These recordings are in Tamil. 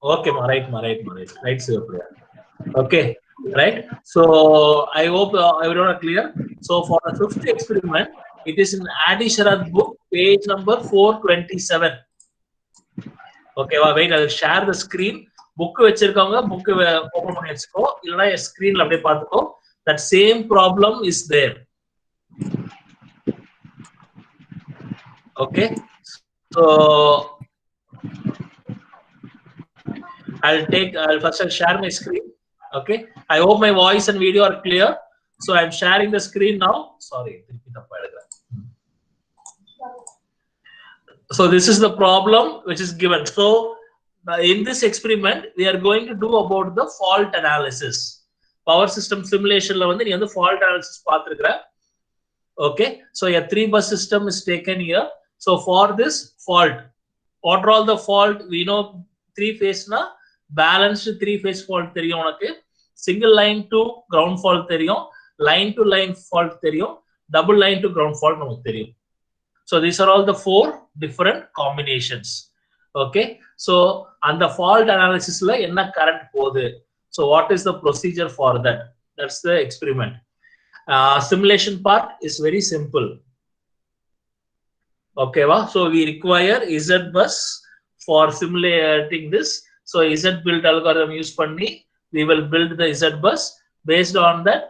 Okay, right, Sivapriya. Okay, right. So I hope everyone are clear. So for the fifth experiment, it is in Adi Sharath book, page number 427. Okay, wait, I'll share the screen. Book வச்சிருக்கவங்க book open பண்ணி வச்சுக்கோ, இல்லனா screenல அப்படியே பார்த்துக்கோ. That same problem is there. Okay, so I'll first share my screen. Okay, I hope my voice and video are clear. So I'm sharing the screen now. Sorry, so this is the problem which is given. So in this experiment we are going to do about the fault analysis. Power system simulation la vandu nee vandu fault analysis paathirukra. Okay, so a 3-bus system is taken here. So for this fault, what are all the fault? We know 3-phase na balanced 3-phase fault theriyum unakku, single line to ground fault theriyum, line to line fault theriyum, double line to ground fault namakku theriyum. So these are all the 4 different combinations. Okay, so on the fault analysis la enna current podhu, so what is the procedure for that? That's the experiment. Simulation part is very simple. Okay, so we require Z bus for simulating this. So Z build algorithm use panni we will build the Z bus. Based on that,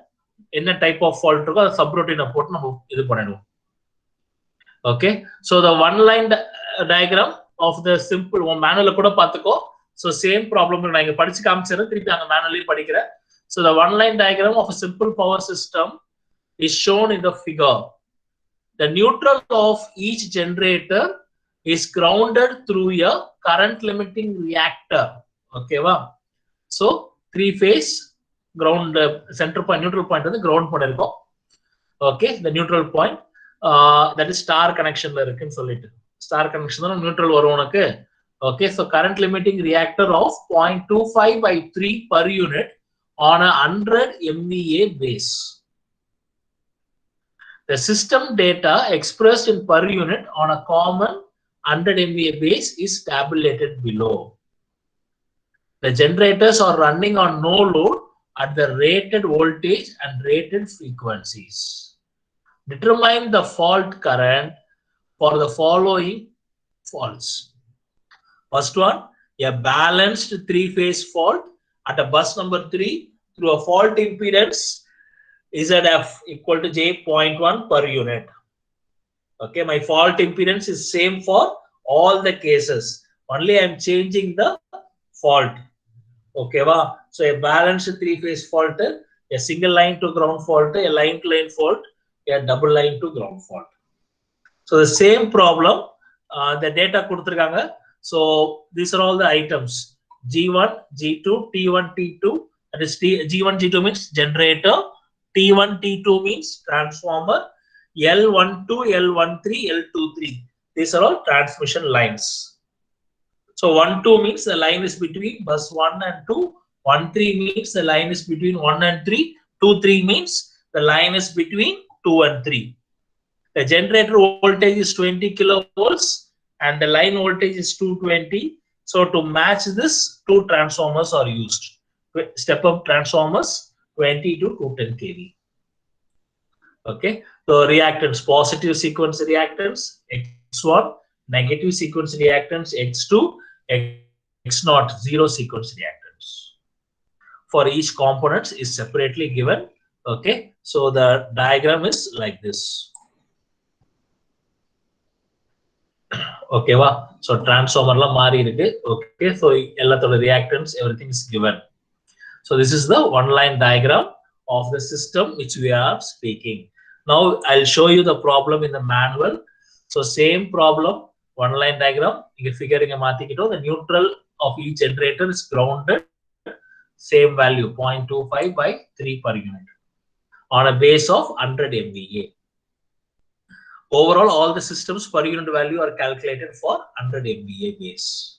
enna type of fault irukko adu subroutine போட்டு நம்ம இது பண்ணிடுவோம். Okay, so the one line diagram of the simple manual kuda paathuko. So same problem na inga padichu kaamichira, thirupi anga manually padikira. So the one line diagram of a simple power system is shown in the figure. The neutral of each generator is grounded through a current limiting reactor. Okay va, so 3-phase ground center point, neutral point and the ground பண்ணிருக்கோம். Okay, the neutral point that is star connection la irukku solliட்டு, star connection la neutral varum unakku. Okay, so current limiting reactor of 0.25/3 per unit on a 100 MVA base. The system data expressed in per unit on a common 100 MVA base is tabulated below. The generators are running on no load at the rated voltage and rated frequencies. Determine the fault current for the following faults. First one, a balanced 3-phase fault at a bus number 3 through a fault impedance ZF equal to J.1 per unit. Okay, my fault impedance is same for all the cases. Only I am changing the fault. Okay, va? So a balanced 3-phase fault, a single line to ground fault, a line to line fault, a double line to ground fault. So the same problem, the data kuduthirukanga. So these are all the items: G1, G2, T1, T2. That is G1, G2 means generator. T1, T2 means transformer. L12, L13, L23. These are all transmission lines. So 1-2 means the line is between bus 1 and 2. 1-3 means the line is between 1 and 3. 2-3 means the line is between 2 and 3. The generator voltage is 20 kilovolts and the line voltage is 220. So to match this, 2 transformers are used. Step up transformers 20 to 210 kV. Okay, so reactance: positive sequence reactance X1, negative sequence reactance X2, X0, zero sequence reactance. For each components is separately given. Okay, so the diagram is like this. Okay va, so transformer la mari irukku. Okay, so ellathoda reactance everything is given. So this is the one line diagram of the system which we are speaking. Now I'll show you the problem in the manual. So same problem, one line diagram. You can figure the neutral of each generator is grounded, same value 0.25/3 per unit on a base of 100 MVA. Overall, all the systems per unit value are calculated for 100 MVA base.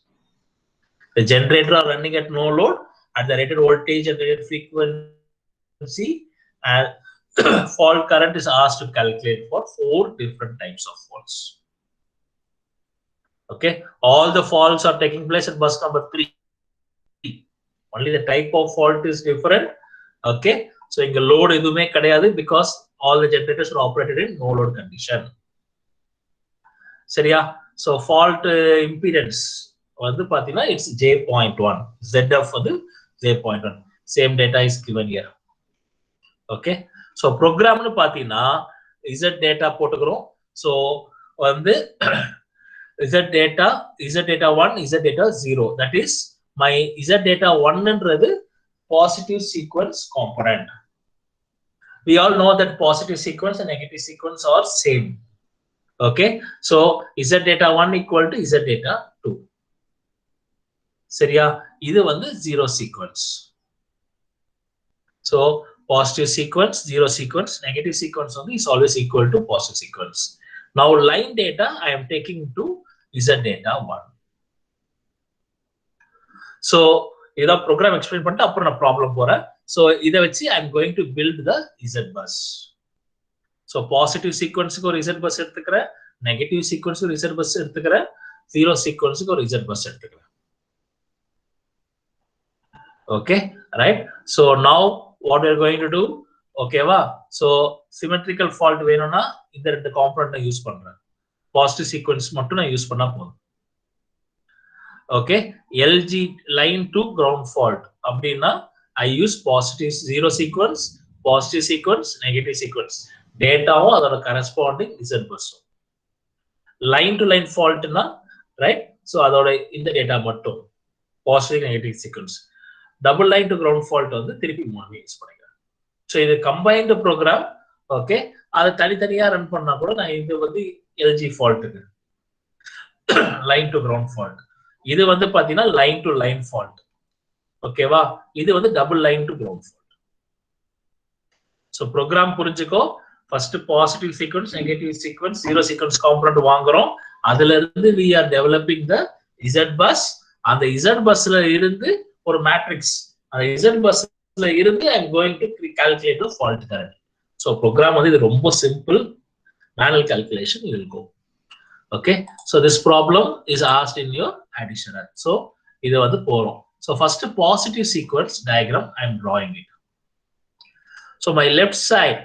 The generator are running at no load at the rated voltage and rated frequency, and fault current is asked to calculate for 4 different types of faults. Okay, all the faults are taking place at bus number 3. only the type of fault is different. Okay, so inga load edume kadiyadu because all the generators are operated in no load condition. Seriya? So fault impedance vandu pathina it's j.1, zf vandu j.1. Same data is given here. Okay, so program nu pathina z data potukrom. So vandu z data 1, z data 0. That is my z data 1 என்றது positive sequence component. We all know that positive sequence and negative sequence are same. Okay, so z data 1 equal to z data 2. சரியா? இது வந்து 0 sequence. So positive sequence, 0 sequence, negative sequence is always equal to positive sequence. Now line data I am taking to z data 1. So இத program explain பண்ணிட்டு அப்புறம் நான் problem போறேன். So இத வச்சு I am going to build the z bus. So positive sequence க்கு ஒரு z bus எடுத்துக்கறேன், negative sequence க்கு ஒரு z bus எடுத்துக்கறேன், 0 sequence க்கு ஒரு z bus எடுத்துக்கறேன். Okay, right? So now what we are going to do? Okay va? So symmetrical fault வேணும்னா இந்த ரெண்டு component நான் யூஸ் பண்றேன். Positive sequence மட்டும் நான் யூஸ் பண்ணா போதும். Okay, LG line to ground fault அப்படினா I use positive 0 sequence, positive sequence, negative sequence. Dataவும் அதோட corresponding z bus. Line to line fault na, right? So அதோட இந்த data மட்டும் positive negative sequence. Double line to ground fault வந்து திருப்பி மூணுமே யூஸ் பண்ணிக்கிறேன். So இது combined program. Okay, அது தனித்தனியா ரன் பண்ணா கூட நான் இது வந்து LG fault line to ground fault. இது வந்து பாத்தீங்கன்னா line to line fault. ஓகேவா? இது வந்து double line to ground fault. So program புரிஞ்சுக்கோ. First positive sequence, negative sequence, 0 sequence component வாங்குறோம். அதுல இருந்து we are developing the z bus. அந்த z busல இருந்து ஒரு matrix. அந்த z busல இருந்து I am going to calculate the fault current. So program வந்து இது ரொம்ப simple. Manual calculation you will go. Okay, so this problem is asked in your additional. So இது வந்து போறோம். So first positive sequence diagram I am drawing it. So my left side,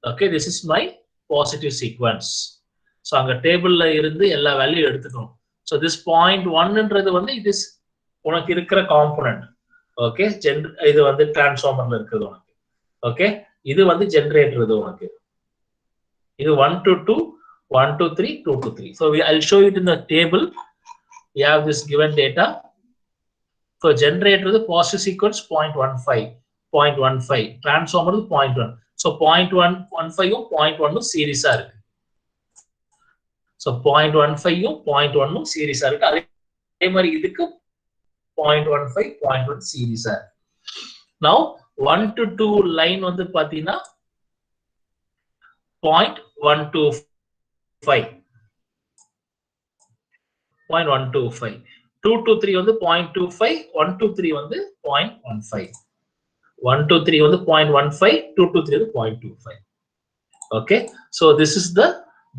okay, this is my positive sequence. So அங்க டேபிள்ல இருந்து எல்லா வேல்யூ எடுத்துக்கணும். So this 0.1 ன்றது வந்து it is உனக்கு இருக்கிற காம்போனன்ட். ஓகே, இது வந்து டிரான்ஸ்ஃபார்மர்ல இருக்குது உனக்கு. ஓகே, இது வந்து ஜெனரேட்டர் இது உனக்கு. இது 1 to 2, 1 to 3, 2 to 3. So I'll show it in the table. You have this given data. For generator the positive sequence 0.15, 0.15. Transformer 0.1. So 0.15 0.1 series ஆ இருக்கு. So 0.15 0.1 series ஆ இருக்கு. அதே மாதிரி இதுக்கு 0.15 0.1 series ஆ இருக்கு. Now 1 to 2 line வந்து பாத்தீங்கன்னா 0.125. 0.125. 2 to 3 வந்து 0.25, 1 to 3 வந்து 0.15. 1 to 3 வந்து 0.15, 2 to 3 வந்து 0.25. Okay, so this is the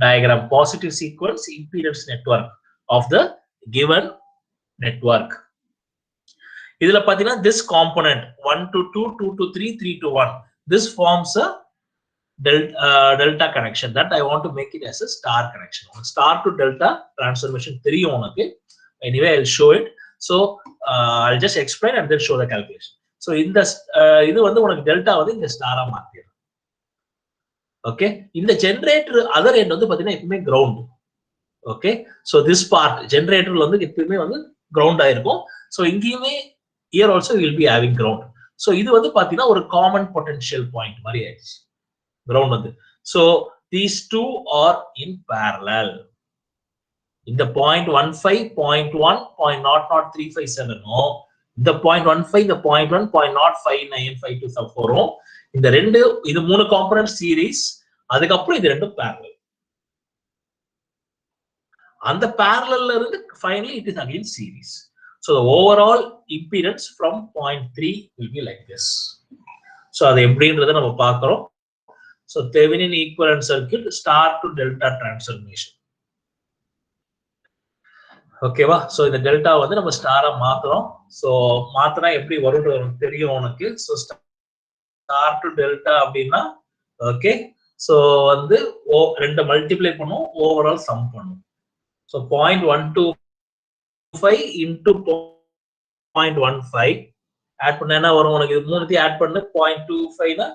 diagram, positive sequence impedance network of the given network. இதுல பாத்தீங்கன்னா this component 1 to 2, 2 to 3, 3 to 1, this forms a delta connection that I want to make it as a star connection. Star to delta transformation தெரியும் உனக்கு. Anyway, I'll show it. So I'll just explain and then show the calculation. So இந்த இது வந்து உனக்கு டெல்டா வந்து இந்த ஸ்டாரா மாத்திரும். ஓகே, இந்த ஜெனரேட்டர் அதர் எண்ட் வந்து பாத்தீங்கன்னா எப்பவுமே ground. Okay, so this part ஜெனரேட்டர்ல வந்து எப்பவுமே வந்து கிரவுண்ட் ஆயிருக்கும். So இங்கேயுமே here also will be having ground. So இது வந்து பாத்தீங்கன்னா ஒரு காமன் பொட்டன்ஷியல் பாயிண்ட் மாதிரி ஆயிடுச்சு ground வந்து. So these two are in parallel. இந்த 0.15, 0.1, 0.00357 இந்த 0.15, இந்த 0.1, 0.05952 இந்த ரெண்டு, இது மூணு காம்போனன்ட் சீரிஸ், அதுக்கப்புறம் இது ரெண்டும் parallel. அந்த parallelல இருந்து finally it is again series. So the overall impedance from 0.3 will be like this. So அது எப்படின்றத நம்ம பார்க்கிறோம். So Thevenin equivalent circuit star to delta transformation. ஓகேவா? So இந்த டெல்டா வந்து நம்ம ஸ்டாரா மாத்துறோம். ஸோ மாத்தினா எப்படி வரும்ன்றது தெரியும் உனக்கு. ஸோ ஸ்டார் டு டெல்டா அப்படின்னா ஓகே. ஸோ வந்து ரெண்டு மல்டிப்ளை பண்ணும், ஓவரால் சம் பண்ணும். ஸோ 0.125 இன்டூ 0.15 ஆட் பண்ண என்ன வரும் உனக்கு? இது மூணுத்தையும் ஆட் பண்ணு. 0.25னா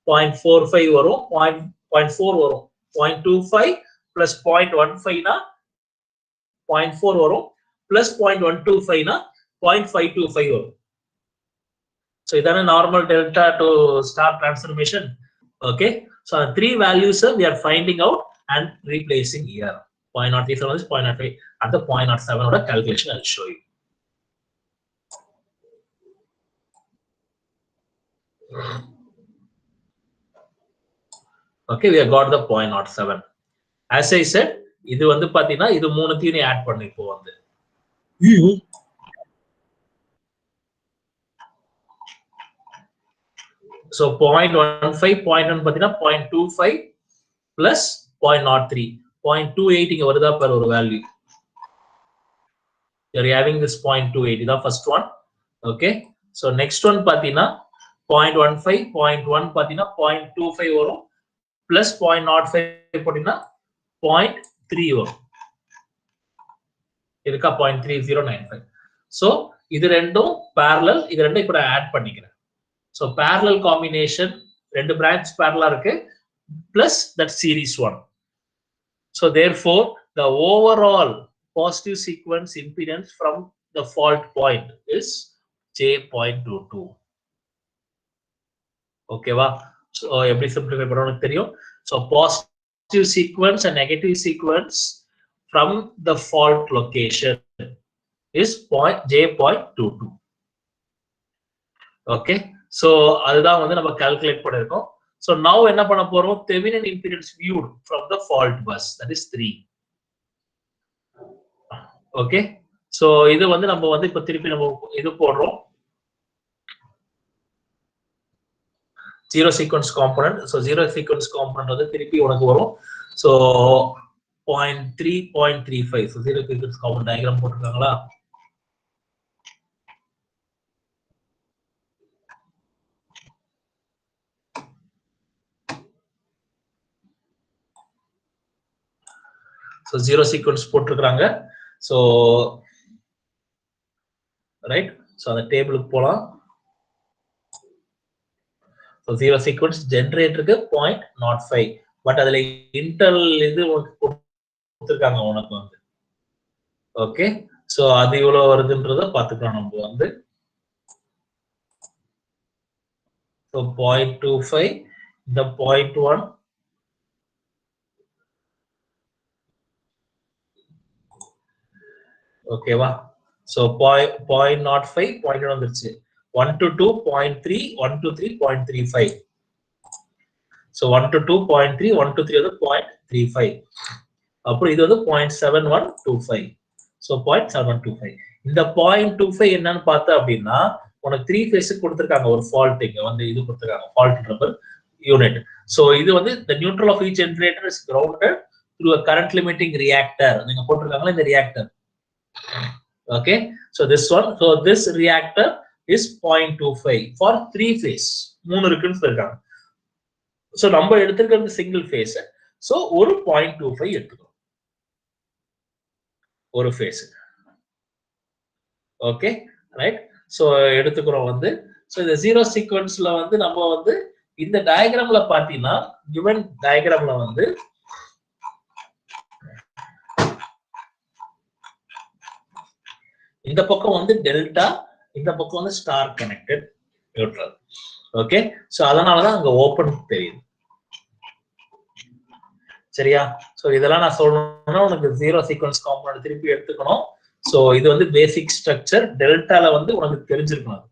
0.45 வரும், 0.4 வரும். 0.25 பிளஸ் 0.15னா 0.4 வரும், பிளஸ் 0.125னா 0.525 வரும். So இதான normal delta to star transformation. Okay. So the three values we are finding out and replacing here. 0.037 is 0.05 and the 0.07 oda calculation I'll show you. Okay, we have got the 0.07. As I said, இது வந்து பாத்தீங்கன்னா இது மூணுத்தையும் ஆட் பண்ணி இப்போ வந்து so 0.15 0.1 பாத்தீங்கன்னா 0.25 plus 0.03 0.28 இங்க வருதா per ஒரு வேல்யூ. You're having this 0.28 இதான் first one. Okay, so next one பாத்தீங்கன்னா 0.15 0.1 பாத்தீங்கன்னா 0.25 வரும், plus 0.05 போட்டீங்கன்னா 0.3 வரும். இருக்கா 0.3095. so இது ரெண்டும் parallel, இது ரெண்டும் இப்ப ஆட் பண்ணிக்கிறேன். so parallel combination, ரெண்டு branch parallel இருக்கு plus that series one. so therefore the overall positive sequence impedance from the fault point is J.22. okay va? so எப்படி simplify பண்ணனும்னு தெரியும். so positive sequence and negative sequence from the fault location is J.22. okay, so அதுதான் வந்து நம்ம calculate பண்ணிருக்கோம். so now என்ன பண்ண போறோம்? Thevenin impedance viewed from the fault bus, that is 3. okay, so இது வந்து நம்ம வந்து இப்ப திருப்பி நம்ம இது போடுறோம் zero sequence component. so zero sequence component வந்து திருப்பி உனக்கு வரும். so 0.3 0.35. so zero sequence component diagram போட்டுருக்காங்களா? so zero sequence போட்டுருக்காங்க. so right, so அந்த டேபிளுக்கு போலாம். so zero sequence ஜெனரேட்டருக்கு 0.05, பட் அதுல இன்டர்னல் இது கொடுத்திருக்காங்க உனக்கு வந்து. ஓகே, சோ அது இவ்வளவு வருதுன்றத பாத்துக்கலாம் நம்ம வந்து. so 0.25 இந்த 0.1 ஓகேவா? so 0.05 0.1 வந்துருச்சு. 1 to 2 0.3 1 to 3 0.35. so 1 to 2 0.3 1 to 3 வந்து 0.35. அப்புறம் இது வந்து 0.7125. so 0.7125. இந்த 0.25 என்னன்னு பார்த்தா அப்படின்னா உனக்கு 3 phase கொடுத்திருக்காங்க ஒரு ஃபால்ட். இங்க வந்து இது கொடுத்திருக்காங்க ஃபால்ட் ட்ரபிள் யூனிட். so இது வந்து the neutral of each generator is grounded through a current limiting reactor. நீங்க போட்டுருக்காங்களா இந்த reactor? okay, so this one, so this reactor is 0.25 for 3 phase. மூணு இருக்குன்னு சொல்றாங்க. so நம்ம எடுத்துக்கிறது சிங்கிள் phase. so ஒரு 0.25 எடுத்துக்கிறோம் ஒரு phase. okay, right, so எடுத்துக்கிறோம் வந்து. so இந்த zero sequenceல வந்து நம்ம வந்து இந்த டயகிராம்ல பாத்தீங்கன்னா given டயகிராம்ல வந்து இந்த பக்கம் வந்து டெல்டா, இந்த பக்கம் வந்து star connected neutral. Okay, so அதனால தான் அங்க ஓபன் தெரியுது. சரியா? சோ இதெல்லாம் நான் சொல்லணும்னா உனக்கு ஜீரோ சீக்வென்ஸ் காம்பனன்ட் திருப்பி எடுத்துக்கணும். சோ இது வந்து பேசிக் ஸ்ட்ரக்சர். டெல்டால வந்து உனக்கு தெரிஞ்சிருக்கணும்.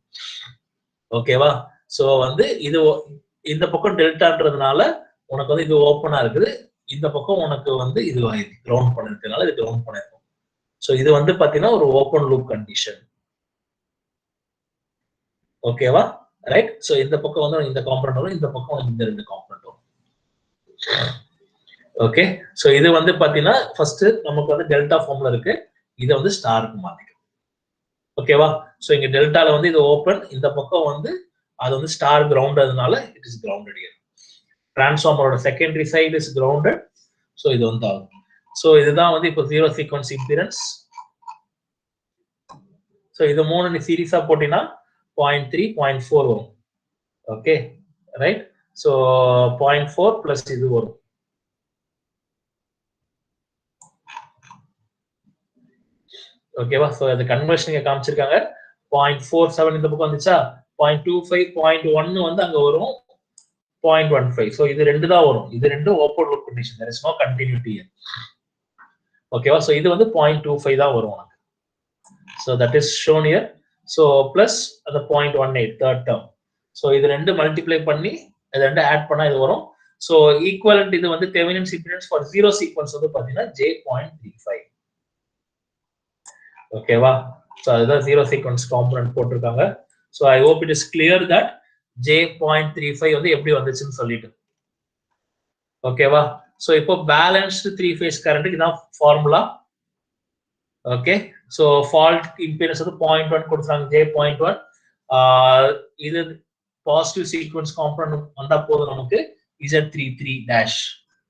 ஓகேவா? சோ வந்து இது இந்த பக்கம் டெல்டான்றதுனால உனக்கு வந்து இது ஓபனா இருக்குது. இந்த பக்கம் உனக்கு வந்து இது கிரவுண்ட் பண்ணிருக்கனால இது கிரவுண்ட் பண்ணிருக்கும். சோ இது வந்து பாத்தீங்கன்னா ஒரு ஓபன் லூப் கண்டிஷன். ஓகேவா? ரைட். சோ இந்த பக்கம் வந்து இந்த காம்பனன்ட் வரும், இந்த பக்கம் இந்த ரெண்டு காம்பனன்ட் வரும். ஓகே, சோ இது வந்து பாத்தீங்கன்னா ஃபர்ஸ்ட் நமக்கு வந்து டெல்டா ஃபார்ம்ல இருக்கு. இத வந்து ஸ்டாருக்கு மாத்திக்கணும். ஓகேவா? ஸோ இங்க டெல்டால வந்து இது ஓப்பன், இந்த பக்கம் வந்து அது வந்து ஸ்டார் கிரவுண்டதுனால இட் இஸ் கிரவுண்டட் ஹியர். டிரான்ஸ்ஃபார்மரோட secondary side is grounded. So இது வந்து ஆகும். ஸோ இதுதான் வந்து இப்போ ஜீரோ சீக்வன்ஸ் இம்பிடன்ஸ். ஸோ இது மூணு நீ சீரீஸா போட்டீங்கன்னா 0.3 0.4 வரும். Okay right. ஸோ 0.4 பிளஸ் இது வரும். ஓகேவா? ஸோ அது கன்வர்ஷன் இங்க காமிச்சிருக்காங்க. 0.47 இந்த பக்கம் வந்துச்சா, 0.25 0.1 வந்து அங்க வரும், 0.15. ஸோ இது ரெண்டு தான் வரும். இது ரெண்டு open loop condition. There is no continuity. ஓகேவா? ஸோ இது வந்து 0.25 தான் வரும் உனக்கு. So that is shown here. So plus அந்த 0.18 தேர்ட் டேர்ம். ஸோ இது ரெண்டு மல்டிப்ளை பண்ணி இது ரெண்டு ஆட் பண்ணா இது வரும். ஸோ ஈக்குவலன்ட் இது வந்து Thevenin's impedance for zero sequence வந்து பாத்தீங்கன்னா J.35. ஓகேவா? ஸோ அதுதான் ஜீரோ சீக்வன்ஸ் காம்பனன்ட் போட்டிருக்காங்க. So I hope it is clear that J.35 வந்து எப்படி வந்துச்சுன்னு சொல்லிட்டு. ஓகேவா? ஸோ இப்போ பேலன்ஸ்டு 3 ஃபேஸ் கரண்ட் இதான் formula. Okay. So fault impedance வந்து 0.1 கொடுத்தாங்க, J.1. இது பாசிட்டிவ் சீக்வன்ஸ் காம்பனன்ட் வந்தா போதும் நமக்கு Z33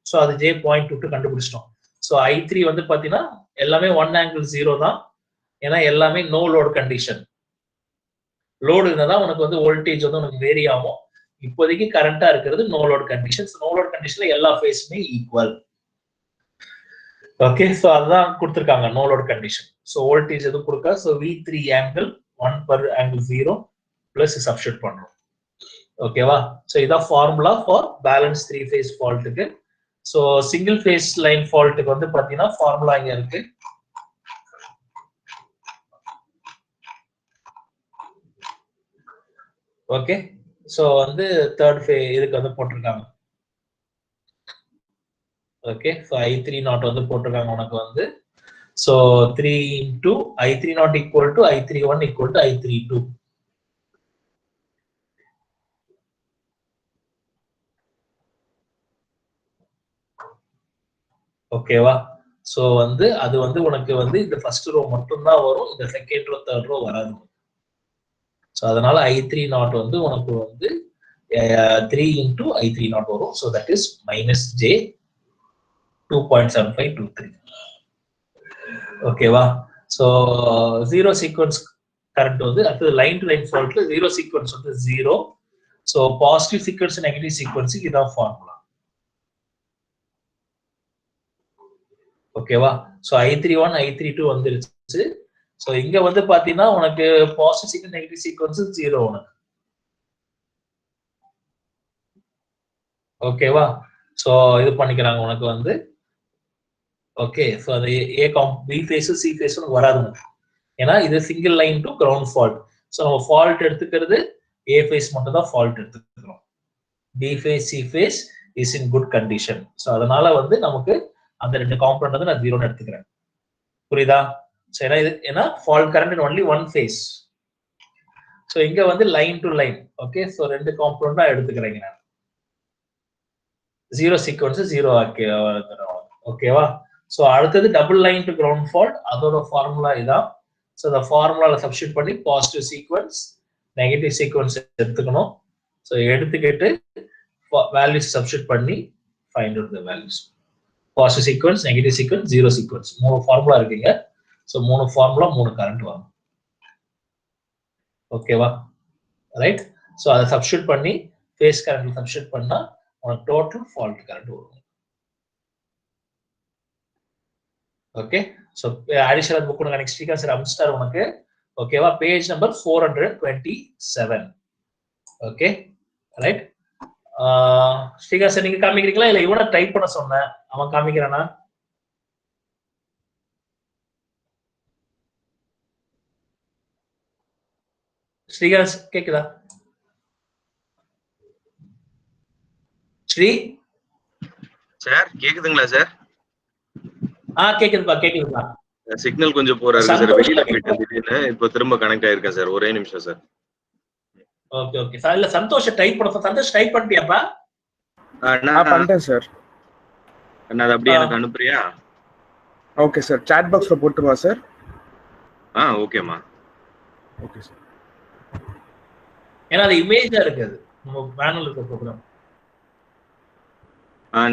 ஸோ அது J.22 கண்டுபிடிச்சிட்டோம். ஸோ I3 வந்து பாத்தீங்கன்னா எல்லாமே 1∠0 தான். ஏன்னா எல்லாமே நோ லோட் கண்டிஷன். லோடு இருந்தாதான் உனக்கு வந்து வோல்டேஜ் வந்து உனக்கு வேரி ஆகும். இப்போதைக்கு கரண்டா இருக்கிறது no load condition. No load கண்டிஷன்ல எல்லா ஃபேஸுமே ஈக்குவல். ஓகே. ஸோ அதுதான் கொடுத்துருக்காங்க no load condition. So voltage எதுவும் கொடுக்க. So V3 angle 1/0 plus substitute பண்றோம். ஓகேவா? ஸோ இதான் ஃபார்முலா ஃபார் பேலன்ஸ் 3 ஃபேஸ் ஃபால்ட்டுக்கு. ஸோ சிங்கிள் ஃபேஸ் லைன் ஃபால்ட்டுக்கு வந்து பாத்தீங்கன்னா ஃபார்முலா இங்க இருக்கு. ஓகே. சோ வந்து தேர்ட் இதுக்கு வந்து போட்டிருக்காங்க. ஓகே. சோ I3 நாட் வந்து போட்டிருக்காங்க உனக்கு வந்து. So 3 into I3 not equal to I31 equal to I32. ஓகேவா? சோ வந்து அது வந்து உனக்கு வந்து இந்த ஃபர்ஸ்ட் ரோ மட்டும் தான் வரும். இந்த செகண்ட் ரோ தேர்ட் ரோ வராது. சோ அதனால I3 நாட் வந்து உனக்கு வந்து 3 into I3 நாட் வரும். So that is -J 2.7523. ஓகேவா? சோ ஜீரோ சீக்வன்ஸ் கரண்ட் வந்து அடுத்து லைன் டு லைன் ஃபால்ட்ல ஜீரோ சீக்வன்ஸ் வந்து 0. சோ பாசிட்டிவ் சீக்வன்ஸ் நெகட்டிவ் சீக்வன்ஸ்க்கு இதான் ஃபார்முலா. ஓகேவா? சோ I31 I32 வந்துருச்சு. சோ இங்க வந்து பாத்தீங்கன்னா உனக்கு பாசிட்டிவ் சீக்வன்ஸ் நெகட்டிவ் சீக்வன்ஸ் 0 உனக்கு. ஓகேவா? சோ இது பண்ணிக்கிறாங்க உனக்கு வந்து. ஓகே. சோ அது B ஃபேஸ் C ஃபேஸ் வராது உனக்கு. ஏன்னா இது single line to ground fault. So நம்ம ஃபால்ட் எடுத்துக்கிறது A ஃபேஸ் மட்டும் தான் ஃபால்ட் எடுத்துக்கிறோம். B phase C phase is in good condition. So அதனால வந்து நமக்கு அந்த ரெண்டு காம்பனன்ட் வந்து நான் 0ன்னு எடுத்துக்கிறேன். புரியுதா? சோ ஏன்னா fault current in only one phase. So இங்க வந்து line to line. Okay. So ரெண்டு காம்பனன்ட் தான் எடுத்துக்கிறேங்க நான். ஜீரோ சீக்வன்ஸ் 0 ஆக்கி. ஓகேவா? சோ அடுத்தது double line to ground fault. அதோட ஃபார்முலா இதான். சோ அந்த ஃபார்முலால சப்ஸ்டிட்யூட் பண்ணி பாசிட்டிவ் சீக்வன்ஸ் நெகட்டிவ் சீக்வன்ஸ் எடுத்துக்கணும். சோ எடுத்துக்கிட்டு வேல்யூஸ் சப்ஸ்டிட்யூட் பண்ணி find out the values. Positive sequence negative sequence zero sequence மூணு ஃபார்முலா இருக்குங்க. சோ மூணு ஃபார்முலா மூணு கரண்ட் வரும். ஓகேவா? ரைட். சோ அதை சப்ஸ்டிட்யூட் பண்ணி ஃபேஸ் கரண்ட் சப்ஸ்டிட்யூட் பண்ணா உனக்கு டோட்டல் ஃபால்ட் கரண்ட் வரும். ஓகே. சோ அடிஷனல் புக் உனக்கு நெக்ஸ்ட் வீக் சார் அம்ஸ்டார் உனக்கு. ஓகேவா? Page number 427. Okay. Right. Srika sir நீங்க காமிக்கிறீங்களா இல்ல இவனை டைப் பண்ண சொன்னேன் அவன் காமிக்கிறானா? ஸ்ரீகா கேக்குதா? ஸ்ரீ சார் கேக்குதுங்களா சார்? கேக்குதுப்பா கேக்குதுப்பா. சிக்னல் கொஞ்சம் போறா இருக்கு சார். வெளியில போயிட்டேன் திடீர்னு. இப்போ திரும்ப கனெக்ட் ஆயிருக்கேன் சார். ஒரே நிமிஷம் சார். Okay okay sir. இல்ல சந்தோஷ் டைப் பண்ண. சந்தோஷ் டைப் பண்ணிட்டியாப்பா? நான் பண்ணிட்டேன் சார். நான் அப்படியே எனக்கு அனுப்புறியா? Okay sir. சாட் பாக்ஸ்ல போட்டுமா சார்? ஓகேமா. Okay sir. ஏன்னா அது இமேஜா இருக்குது நம்ம பேனல் இருக்க ப்ரோக்ராம்.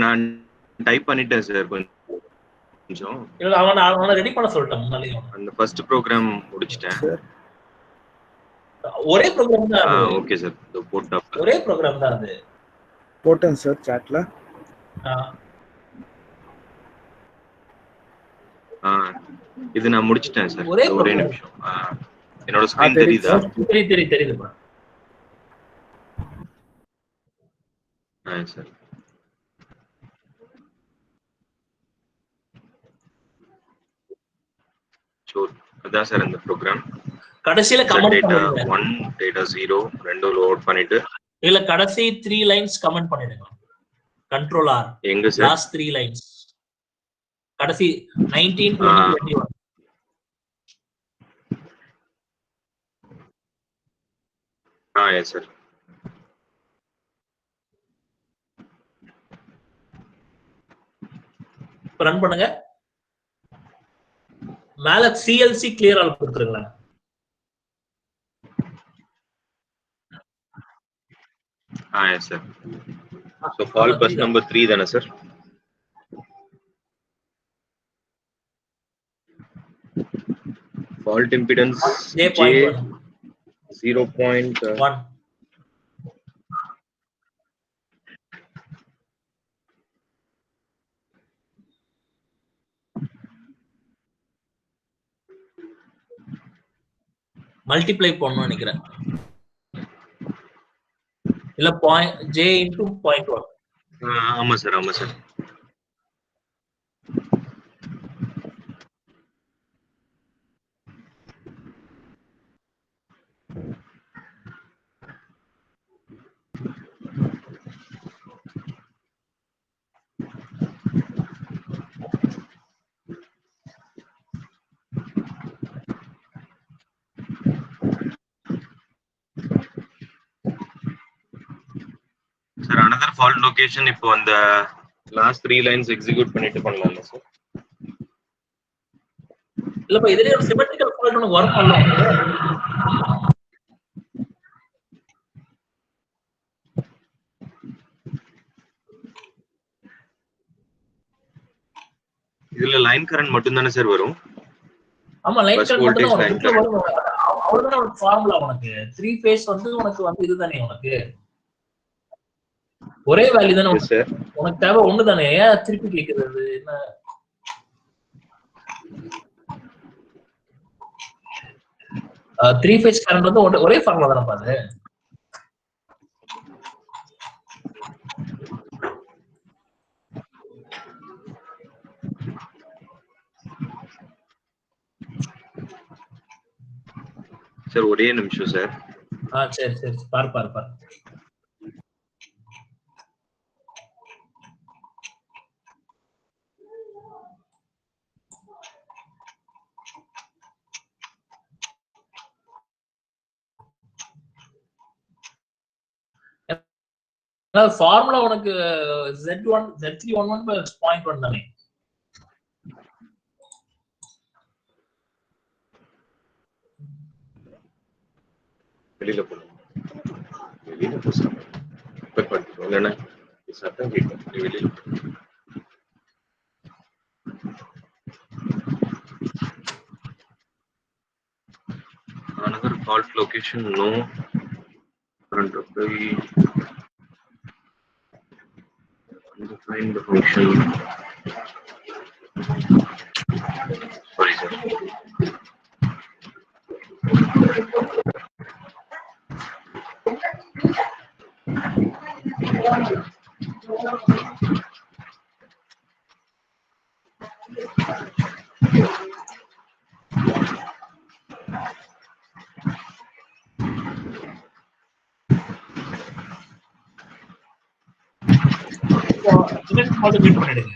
நான் டைப் பண்ணிட்டேன் சார். கொஞ்சம் இல்ல அவனை ரெடி பண்ண சொல்லிட்டேன் முன்னாலே. அந்த ஃபர்ஸ்ட் ப்ரோக்ராம் முடிச்சிட்டேன் சார். ஒரே ப்ரோக்ராம் தான் அது. Okay sir. போட்டா ஒரே ப்ரோக்ராம் தான் அது. போட்டேன் சார் சாட்ல. இது நான் முடிச்சிட்டேன் சார். ஒரே நிமிஷம். என்னோட ஸ்கிரீன் தெரியுதா? தெரியுதுப்பா. சார். அதான் சார் இந்த ப்ரோக்ராம். கடைசில கமெண்ட் பண்ணிடுங்க. 1 டேட்டா 0 ரெண்டு லோட் பண்ணிட்டு இல்ல கடைசி 3 லைன்ஸ் கமெண்ட் பண்ணிடுங்க. Control R. எங்க சார்? Last 3 lines. கடைசி 19 20 21. Yes sir. ரன் பண்ணுங்க. மேல CLC கிளியர் ஆல் கொடுத்துருங்க. Yes sir. So fault bus number 3 தானே sir? Fault impedance J0.1. Multiply பண்ணனும் நினைக்கிறேன். இல்ல J into 0.1. ஆமா சார். ஆமா sir. Sir another fault location இப்போ அந்த லாஸ்ட் 3 லைன்ஸ் எக்ஸிக்யூட் பண்ணிட்டு பண்ணலாம்ல சார்? இல்லப்பா இதுலயே ஒரு சிமெட்ரிக்கல் ஃபால்ட் ஒன்னு வர்க் பண்ணலாம். இதுல லைன் கரண்ட் மட்டும் தானே சார் வரும்? ஆமா லைன் கரண்ட் மட்டும் தான் வரும். அவ்வளவுதான் ஒரு ஃபார்முலா உனக்கு. 3 ஃபேஸ் வந்து உனக்கு இதுதானே உனக்கு. ஒரே வேல்யூ தானே உனக்கு தேவை ஒண்ணு தானே. ஏன் திருப்பி கேக்குறது என்ன? த்ரீ ஃபேஸ் கரண்ட் வந்து ஒரே ஃபார்முலா தானே பாரு. சார் ஒரே நிமிஷம் சார். சரி சரி பாரு. ஃபார்முலா உனக்கு Z1 Z311 0.1 தானே. வெளியில போ சார். இல்லைன்னா சத்தம் கேட்கும். வெளியில another fault location no front of the define the function. Sorry sir. Meet பண்ணிடுங்க.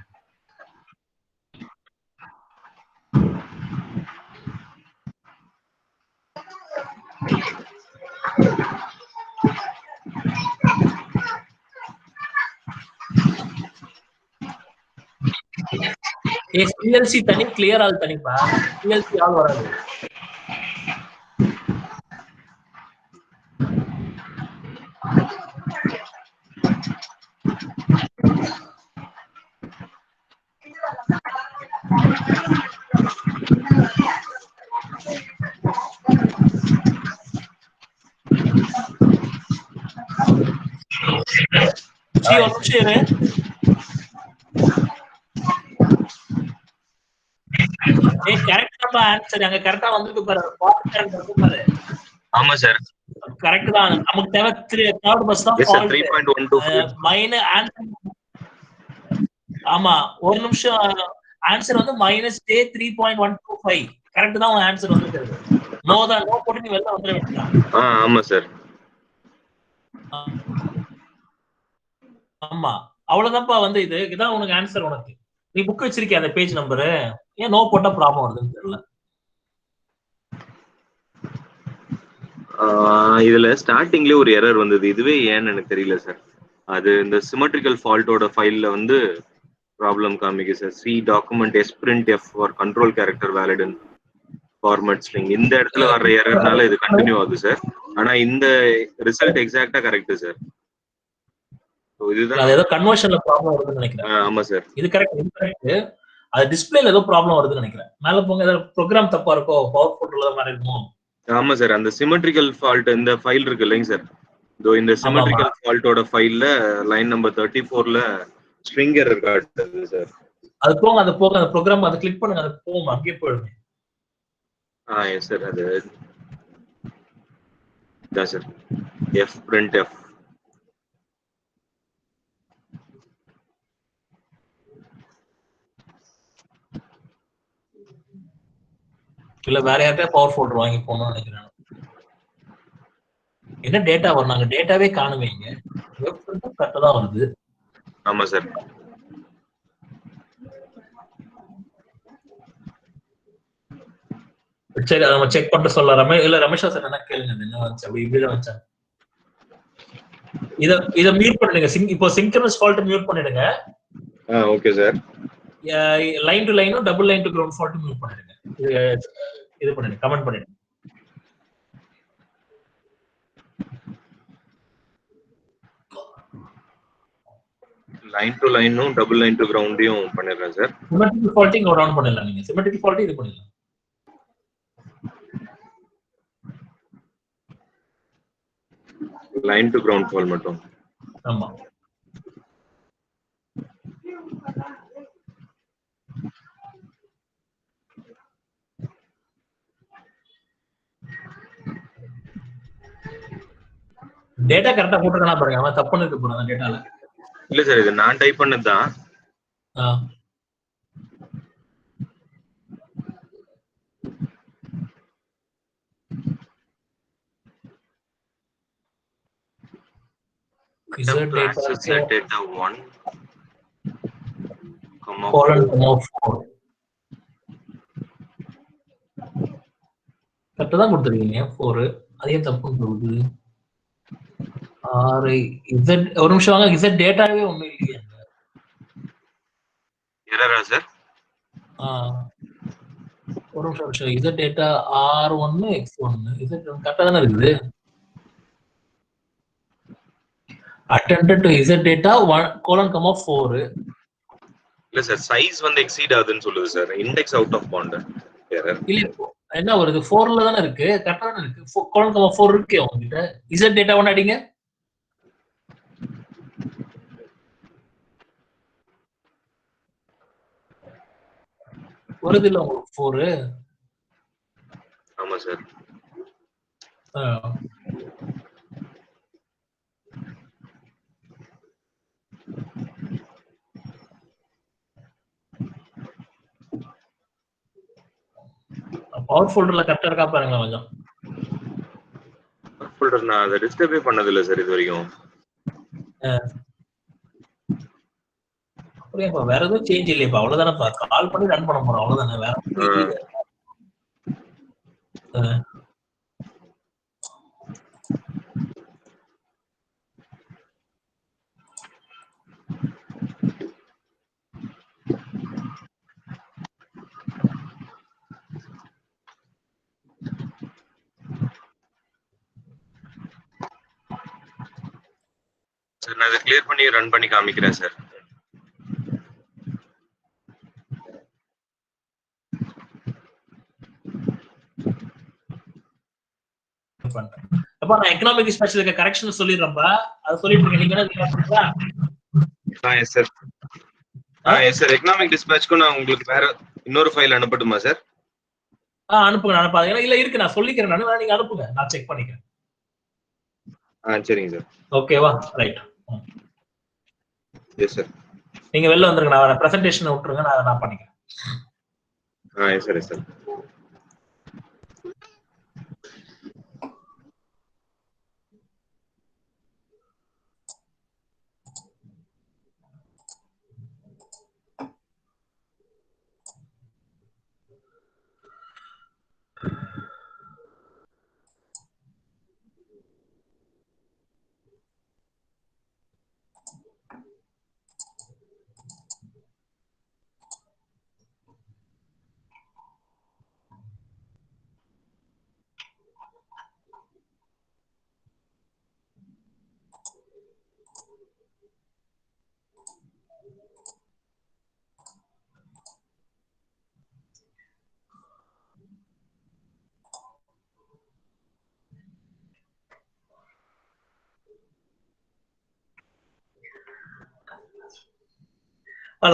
CLC தனி கிளியர் ஆல் தனிப்பா. CLC ஆல் வராது. See, ஒரு நிமிஷம் இரு. ஏய் கரெக்ட் தான் ஆன்சர். அங்க கரெக்ட்டா வந்திருக்கு பாரு. பாயிண்ட் கரெக்ட் வந்து பாரு. ஆமா சார். கரெக்ட் தான். நமக்கு தேவை தேர்ட் பஸ் தான் yes sir. Fault. 3.125 minus answer. ஆமா, ஒரு நிமிஷம். ஆன்சர் வந்து -3.125. கரெக்ட் தான் உன் ஆன்சர் வந்திருக்குது. நோ தான். நோ போட்டு நீ வெளில வந்துட வேண்டியதான். ஆமா சார். ஆமா, அவ்வளவுதான்ப்பா வந்து இதான் உனக்கு ஆன்சர். உனக்கு நீ புக் வச்சிருக்கிய அந்த பேஜ் நம்பரு, ஏன் நோ போட்டா ப்ராப்ளம் வருதுன்னு தெரியல. இதுல ஸ்டார்டிங்ல ஒரு எரர் வந்தது. இதுவே ஏன்னு எனக்கு தெரியல சார். அது இந்த சிமெட்ரிக்கல் ஃபால்ட்டோட ஃபைல்ல வந்து ப்ராப்ளம் காமிக்கு sir. C document sprintf for control character valid in format string. இந்த இடத்துல வர்ற எரர்னால இது கண்டினியூ ஆகுது சார். ஆனா இந்த ரிசல்ட் எக்ஸாக்ட்டா கரெக்ட் சார். இதுதான் அது ஏதோ கன்வர்ஷன்ல ப்ராப்ளம் வருதுன்னு நினைக்கிறேன். ஆமா சார். இது கரெக்ட். அது டிஸ்பிளேல ஏதோ ப்ராப்ளம் வருதுன்னு நினைக்கிறேன். மேல போங்க, ஏதோ ப்ரோக்ராம் தப்பா இருக்கோ, பவர் போர்ட்ல மாதிரி இருக்குமோ. ஆமா சார். அந்த சிமெட்ரிக்கல் ஃபால்ட் இந்த ஃபைல் இருக்கு இல்லைங்க சார். இந்த சிமெட்ரிக்கல் ஃபால்ட்டோட ஃபைல்ல லைன் நம்பர் 34ல ஸ்ட்ரிங் எரர் காட்டுது சார். அது போங்க, அந்த ப்ரோக்ராம் அதை கிளிக் பண்ணுங்க, அது போகும், அங்கேயே போயிடுங்க. Yes sir. அது தான் சார். printf. இல்ல வேற யார்கிட்ட பவர் ஃபோல்டர் வாங்கி போகணும்னு நினைக்கிறேன். என்ன டேட்டா வரும்? நாங்க டேட்டாவே காணுமே. இங்க கரெக்டா தான் வருது. ஆமா சார். சரி, அதை நம்ம செக் பண்ணிட்டு சொல்லலாம். இல்ல ரமேஷா சார் என்ன கேளுங்க, என்ன வந்துச்சு அப்படி இப்படிதான் வச்சாங்க. இத மியூட் பண்ணிடுங்க. இப்போ சிங்க்ரனஸ் ஃபால்ட் மியூட் பண்ணிடுங்க. Okay sir. லைன் டு லைனும் double line to ground fault mute பண்ணிடுங்க. இது பண்ணிடுங்க, கமெண்ட் பண்ணிடுங்க. லைன் டு லைனும் டபுள் லைன் டு கிரவுண்டையும் பண்ணிடுறேன் சார். சிமெட்ரிக்கல் ஃபால்ட்டிங் ஒரு ஆன் பண்ணிடலாம். நீங்க சிமெட்ரிக்கல் ஃபால்ட் இது பண்ணிடலாம். லைன் டு கிரவுண்ட் ஃபால் மட்டும். ஆமா. டேட்டா கரெக்டா போட்டுருக்கானா பாருங்க. அவன் தப்பு பண்ணிட்டு போறான் அந்த டேட்டால. இல்ல சார், இது நான் டைப் பண்ணதுதான். data 1 கரெக்டா தான் கொடுத்துருக்கீங்க 4. அதே தப்பு போகுது. 6 z. ஒரு நிமிஷம் வாங்க. z டேட்டாவே ஒண்ணும் இல்லையே. எரரா சார்? ஒரு நிமிஷம். z data r1 x1 z கரெக்டா தானே இருக்குது. attempted to z data 1:4. இல்ல சார், சைஸ் வந்து எக்ஸீட் ஆகுதுன்னு சொல்லுது sir. Index out of bound error. இல்ல என்ன வருது? 4ல தானே இருக்கு. கரெக்டா தானே இருக்கு. 4 இருக்கே உங்ககிட்ட. z டேட்டா 1 அடிங்க. வருது இல்ல உங்களுக்கு 4? ஆமா சார். பவர் ஃபோல்டர்ல கரெக்டா இருக்கா பாருங்க கொஞ்சம். பவர் ஃபோல்டர் நான் அதை டிஸ்டர்பே பண்ணது இல்ல சார் இது வரைக்கும். அப்படியேப்பா, வேற எதுவும் சேஞ்ச் இல்லையப்பா. அவ்வளவுதானப்பா. கால் பண்ணி ரன் பண்ண போறோம், அவ்வளவுதானே. வேற சார் நான் இதை கிளியர் பண்ணி ரன் பண்ணி காமிக்கிறேன் சார். அப்ப நான் எக்கனாமிக் டிஸ்பேட்ச்ல இருக்க கரெக்ஷன் சொல்லிடுறேன்ப்பா. அது சொல்லிட்டு இருக்கேன். நீங்க என்ன கேக்குறீங்களா? Yes sir. Yes sir. Economic டிஸ்பேட்ச்க்கு நான் உங்களுக்கு வேற இன்னொரு ஃபைல் அனுப்பட்டுமா சார்? அனுப்புங்க. அனுப்பாதீங்க. இல்ல இருக்கு, நான் சொல்லிக்கிறேன். நான் நீங்க அனுப்புங்க, நான் செக் பண்ணிக்கிறேன். சரிங்க சார். ஓகேவா? ரைட். Yes sir. நீங்க வெளில வந்துருங்க. நான் பிரசன்டேஷன் விட்டுருங்க, நான் பண்ணிக்கிறேன். Yes sir. Yes sir.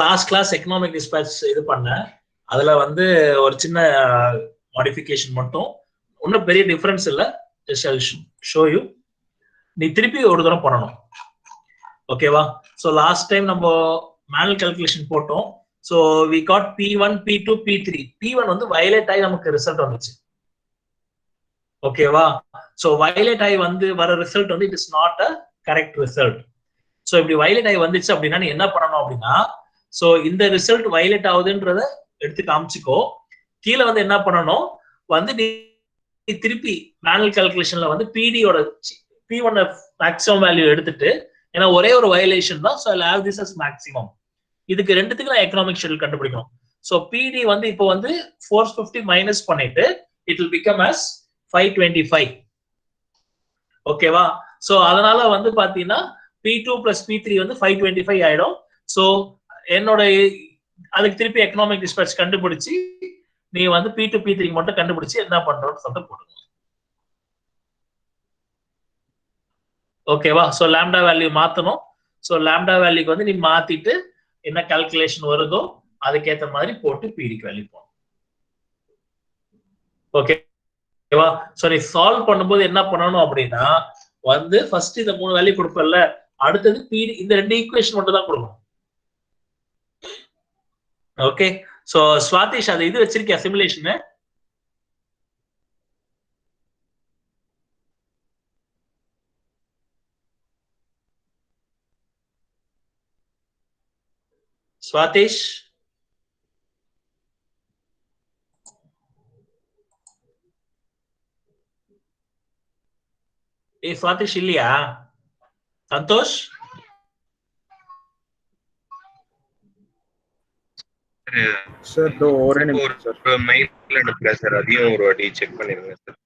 Last class economic dispatch இது பண்ணேன். அதுல வந்து ஒரு சின்ன மாடிஃபிகேஷன் மட்டும், ஒன்றும் பெரிய டிஃபரன்ஸ் இல்லை. Just I show you. நீ திருப்பி ஒரு தடவை பண்ணணும். ஓகேவா? ஸோ லாஸ்ட் டைம் நம்ம மேனுவல் கால்குலேஷன் போட்டோம். So we got P1, P2, P3. P1 வந்து வயலேட் ஆகி நமக்கு ரிசல்ட் வந்துச்சு. ஓகேவா? ஸோ வயலேட் ஆகி வந்து வர ரிசல்ட் வந்து it is not a correct result. So இப்படி வயலேட் ஆகி வந்துச்சு அப்படின்னா நீ என்ன பண்ணணும் அப்படின்னா, ஸோ இந்த ரிசல்ட் வயலேட் ஆகுதுன்றத எடுத்து காமிச்சுக்கோ. கீழே வந்து என்ன பண்ணணும் வந்து நீ திருப்பி மேனுவல் கால்குலேஷன்ல வந்து பிடியோட P1 மேக்ஸிமம் வேல்யூ எடுத்துட்டு, ஏன்னா ஒரே ஒரு வயலேஷன் தான், so I have this as maximum. இதுக்கு ரெண்டுத்துக்கு நான் எக்கனாமிக் ஷெட்யூல் கண்டுபிடிக்கணும். ஸோ பிடி வந்து இப்போ வந்து 450 மைனஸ் பண்ணிட்டு இட் வில் பிகம் அஸ் 525. ஓகேவா? ஸோ அதனால வந்து பாத்தீங்கன்னா P2 பிளஸ் P3 வந்து 525 ஆயிடும். ஸோ என்னோட அதுக்கு திருப்பி எக்கனாமிக் டிஸ்பேட்ச் கண்டுபிடிச்சு நீ வந்து P2 P3 மட்டும் கண்டுபிடிச்சு என்ன பண்றோம்னு சொல்லிட்டு போடுங்க. ஓகேவா? ஸோ லாம்டா வேல்யூ மாத்தணும். ஸோ லாம்டா வேல்யூக்கு வந்து நீ மாத்திட்டு என்ன கால்குலேஷன் வருதோ அதுக்கேற்ற மாதிரி போட்டு பிடிக்கு வேல்யூ போடணும். ஓகேவா? ஸோ நீ சால்வ் பண்ணும்போது என்ன பண்ணணும் அப்படின்னா வந்து ஃபர்ஸ்ட் இந்த 3 வேல்யூ கொடுப்பல, அடுத்தது பிடி இந்த 2 ஈக்குவேஷன் மட்டும் தான் கொடுக்கணும். ஓகே? சோ ஸ்வாதிஷ் அது இது வச்சிருக்கியா சிமுலேஷன்? ஸ்வாதிஷ் ஸ்வாதிஷ் இல்லையா? சந்தோஷ் சார் ஒரே நிமிஷம் சார். மெயில் அனுப்புறேன் சார், அதையும் ஒரு வாட்டி செக் பண்ணிருங்க சார்.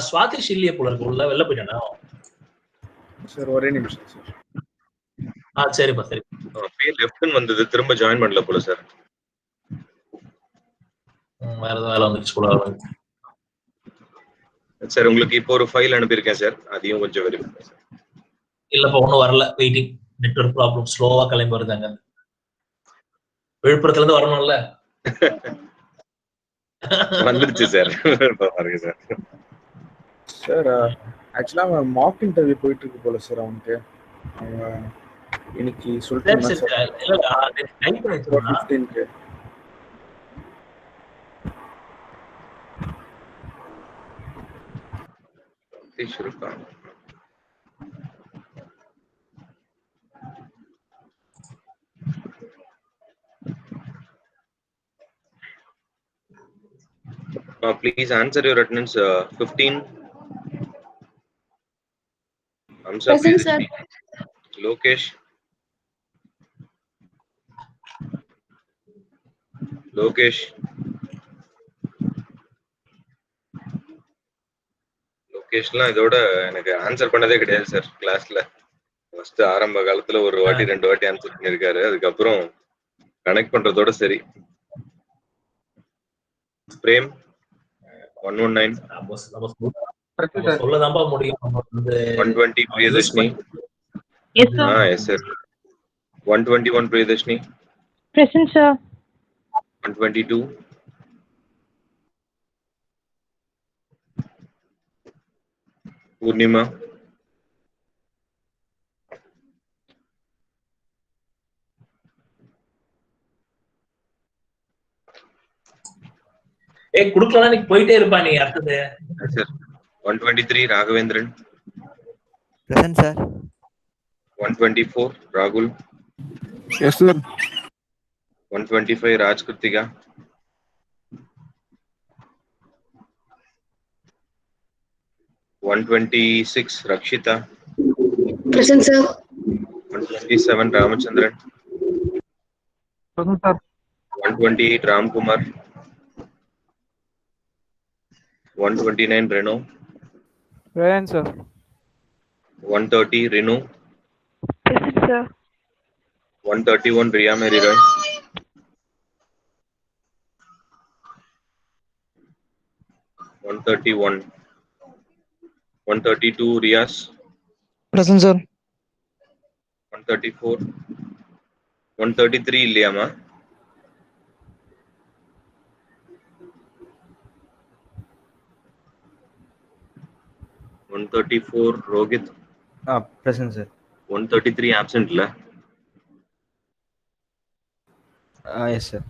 ஸ்வாதிஷ் இல்லையே போல இருக்கு, உள்ள வெளில போயிட்டானா சார்? ஒரே நிமிஷம் சார். சரிப்பா சரி. பேர் லெஃப்ட்னு வந்தது, திரும்ப ஜாயின் பண்ணல போல சார். வேற ஏதாவது வேலை வந்துருச்சு போல. சார் உங்களுக்கு இப்போ ஒரு ஃபைல் அனுப்பியிருக்கேன் சார், அதையும் கொஞ்சம் வெரிஃபை சார். இல்லப்பா ஒன்றும் வரல, வெயிட்டிங். நெட்வொர்க் ப்ராப்ளம், ஸ்லோவா கிளம்பி வருதாங்க. விழுப்புரத்துல இருந்து வரணும்ல. வந்துருச்சு சார். பாருங்க சார். சார் ஆக்சுவலா அவன் மாக் இன்டர்வியூ போயிட்டு இருக்கு போல சார். அவனுக்கு இன்னைக்கு சொல்லிட்டு please answer your attendance. 15. Present, sir. Lokesh. அப்ளிகேஷன்லாம் இதோட எனக்கு ஆன்சர் பண்ணதே கிடையாது சார் கிளாஸ்ல. ஃபர்ஸ்ட் ஆரம்ப காலத்துல ஒரு வாட்டி 2 வாட்டி ஆன்சர் பண்ணிருக்காரு. அதுக்கப்புறம் கனெக்ட் பண்றதோட சரி. பிரேம் 119 நம்ம சொல்லதான்பா முடியும். நம்ம வந்து 120 Priyadarshini. Yes, sir. Yes sir. 121 Priyadarshini. Present, sir. 122 Poornima. குடுக்கலாம் நீ போயிட்டே இருப்பா நீ அடுத்தது. சார் 123 ராகவேந்திரன். Present, sir. 124 ராகுல். Yes sir. 125 Raj Kiruthika. 126 Rakshitha. Present, sir. 127 Ramachandran. Present, sir. 128 Ramkumar. 129 Reno. Present, sir. 130 Renu. Present, sir. 131 Riya Mary Roy. 131. 132 Riaz. Present, sir. 134. 133 இல்லையாமா? - 134 Rohit. Present, sir. 133 absent இல்ல? Yes, sir.